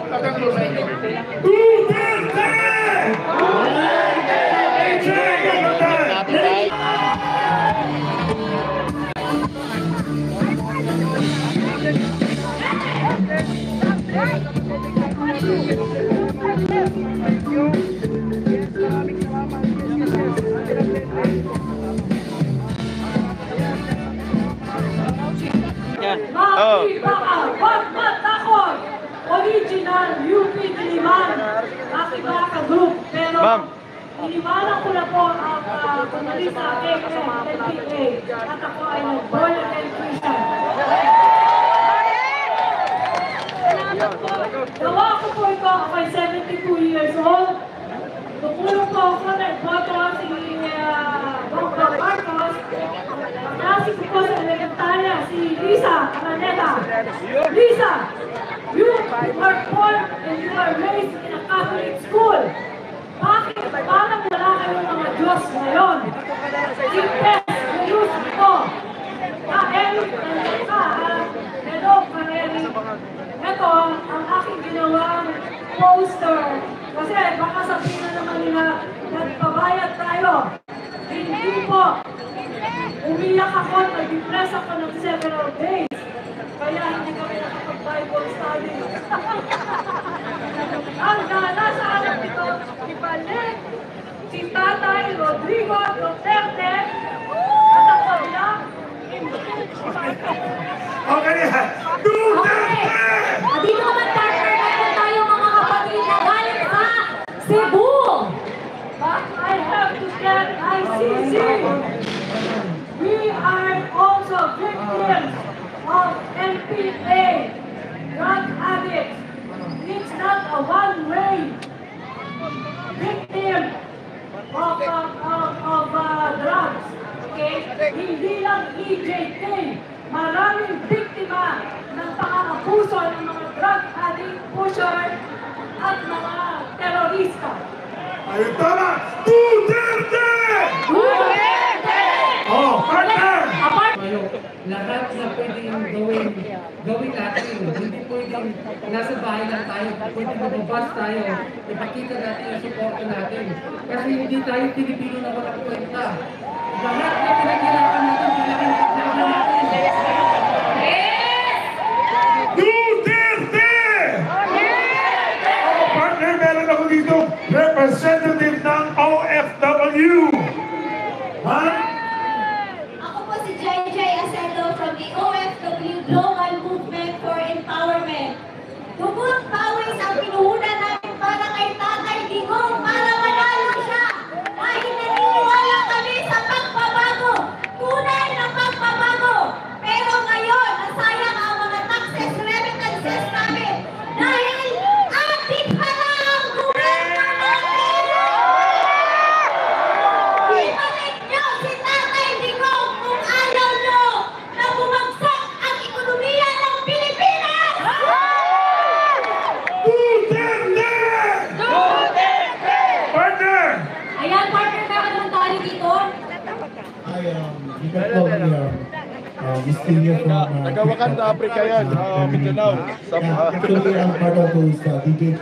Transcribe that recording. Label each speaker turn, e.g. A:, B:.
A: magpapatanglo sa inyo.
B: Duterte! Duterte!
C: Oh.
D: Wag matakot! Original UP Diliman, Makibaka Group. Pero
C: Ma'am.
D: iniwanan ko na po ang panalisa NPA at ako ay nag-born again Christian. Salamat po. Gawa ko po ito, ako ay 72 years old. Tukulong po ako, nag-boto si Bongbong Marcos. Klase ko po sa elementarya, si Lisa ngayon. Si Pes Luz ito. Eric, nandiyan ka ha. Hello, Eric. Ito, ang aking ginawang poster. Kasi baka sabihin na naman nila, nagpabayad tayo. Hindi po. Umiyak ako, nag-depress ako ng several days. Kaya hindi kami nakapag-Bible study. Ang nasa harap ito, ibalik si Tatay Rodrigo Duterte at ang kanilang
B: Okay yan.
E: Okay.
B: Duterte!
E: Dito naman partner meron tayo mga kapatid na galing sa Cebu.
D: But I have to tell ICC, we are also victims of NPA, drug addicts. It's not a one-way victim of drugs. Okay? Hindi lang EJK. Maraming biktima ng pang-abuso ng mga drug addict, pusher, at mga terorista.
B: Ayun, tama! Duterte! Oh, partner!
F: Lahat na pwedeng gawin natin. Hindi pwedeng nasa bahay lang tayo. Pwedeng mababas tayo. Ipakita natin yung support natin. Kasi hindi tayo Pilipino na walang kwenta. Lahat na pinaghirapan natin, pinaghirapan natin.
B: Duterte! Oh, partner, meron ako dito representative ng OFW. Ha?
G: Ako po si JJ Acedo from the OFW Global Movement for Empowerment. Dugot pawis ang pinuhunan namin para kay Tatay Digong para manalo siya. Dahil naniniwala kami sa pagbabago. Tunay na pagbabago. Pero ngayon, nasayang ang mga taxes, remittances namin. Dahil atin pala ang gobyerno natin. Ibalik niyo si Tatay Digong kung ayaw niyo na bumagsak ang ekonomiya ng Pilipinas!
B: Duterte! Partner!
E: Ayan partner, meron naman tayo dito.
H: Hi, you can call me Mr. from
C: Taga Wakanda, Africa yan. Mindanao.
H: actually, I'm part of those DJ